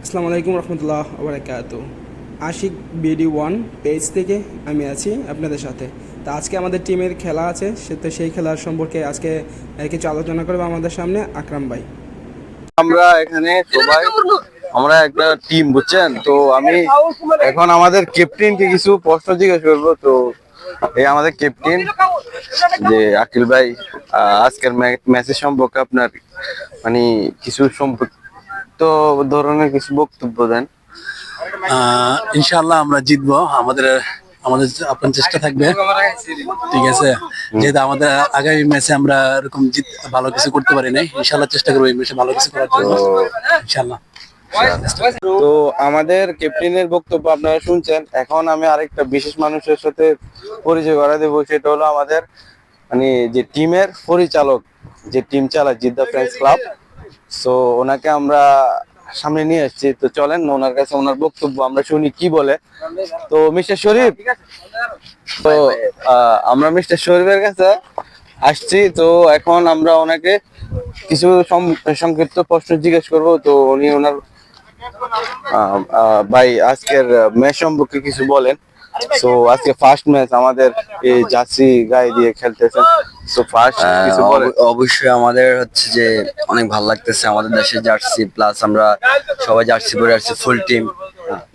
আসসালামু আলাইকুম রহমতুল্লাহ বারাকাতু। আশিক বিডি ওয়ান পেজ থেকে আমি আছি আপনাদের সাথে। তো আজকে আমাদের টিমের খেলা আছে, সেই খেলার সম্পর্কে আজকে কিছু আলোচনা করবে আমাদের সামনে আকরাম ভাই। আমরা এখানে সবাই আমরা একটা টিম, বুঝছেন? তো আমি এখন আমাদের ক্যাপ্টেনকে কিছু প্রশ্ন জিজ্ঞেস করবো। তো এই আমাদের ক্যাপ্টেন যে আকিল ভাই, আজকের ম্যাচের সম্পর্কে আপনার মানে কিছু তো ধরনের কিছু বক্তব্য দেন। ইনশাআল্লাহ আমরা জিতবো। আমাদের আমাদের আপনার চেষ্টা থাকবে, ঠিক আছে। যেহেতু আমাদের আগামী ম্যাচে আমরা এরকম ভালো কিছু করতে পারি নাই, ইনশাআল্লাহ চেষ্টা করবো এই ম্যাচে ভালো কিছু করার জন্য, ইনশাআল্লাহ। তো আমাদের ক্যাপ্টেনের বক্তব্য আপনারা শুনছেন। এখন আমি আরেকটা বিশেষ মানুষের সাথে পরিচয় করা দেবো। সেটা হলো আমাদের মানে যে টিমের পরিচালক, যে টিম চালায় জিদ্দা ফ্রেন্ডস ক্লাব। সো ওনাকে আমরা সামনে নিয়ে এসেছি। তো চলেন ওনার কাছে ওনার বক্তব্য আমরা শুনি কি বলে। তো মিস্টার শরীফ, তো আমরা মিস্টার শরীফের কাছে আসছি। তো এখন আমরা ওনাকে কিছু সংক্ষিপ্ত প্রশ্ন জিজ্ঞেস করব। তো উনি ওনার ভাই আজকের ম্যাচ সম্পর্কে কিছু বলেন। সো আজকে ফার্স্ট ম্যাচ আমাদের এই জার্সি গায়ে দিয়ে খেলতেছেন। সো ফার্স্ট কিছু বলেন। অবশ্যই আমাদের হচ্ছে যে অনেক ভালো লাগতেছে, আমাদের দেশের জার্সি প্লাস আমরা সবাই জার্সি পরে আসছি ফুল টিম।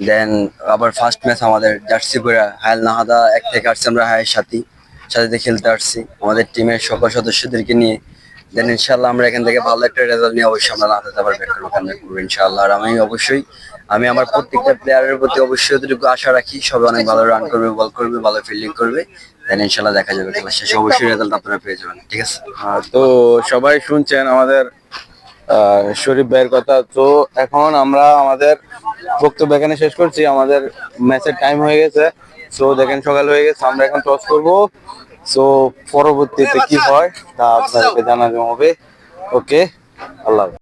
দেন আবার ফার্স্ট ম্যাচ আমাদের জার্সি পরে হায়াল নাহাদা এক থেকে আসছি, আমরা হায়ের সাথে খেলতে আসছি আমাদের টিমের সকল সদস্যদেরকে নিয়ে। দেন ইনশাল্লাহ আমরা এখান থেকে ভালো একটা রেজাল্ট নিয়ে অবশ্যই আমরা নাহাতে আবার ব্যাক করবো ইনশাল্লাহ। আর আমি আমার প্রত্যেকটা প্লেয়ারের প্রতি অবশ্যই এতটুকু আশা রাখি, সবাই অনেক ভালো রান করবে, বল করবে, ভালো ফিল্ডিং করবে। দেন ইনশাল্লাহ দেখা যাবে খেলা শেষে অবশ্যই রেজাল্ট আপনারা পেয়ে যাবেন, ঠিক আছে। তো সবাই শুনছেন আমাদের শরীফ ভাইয়ের কথা। তো এখন আমরা আমাদের বক্তব্য এখানে শেষ করছি। আমাদের ম্যাচের টাইম হয়ে গেছে। সো দেখেন সকাল হয়ে গেছে, আমরা এখন টস করব। সো পরবর্তীতে কি হয় তা আপনাদেরকে জানানো হবে। ওকে, আল্লাহ হাফেজ।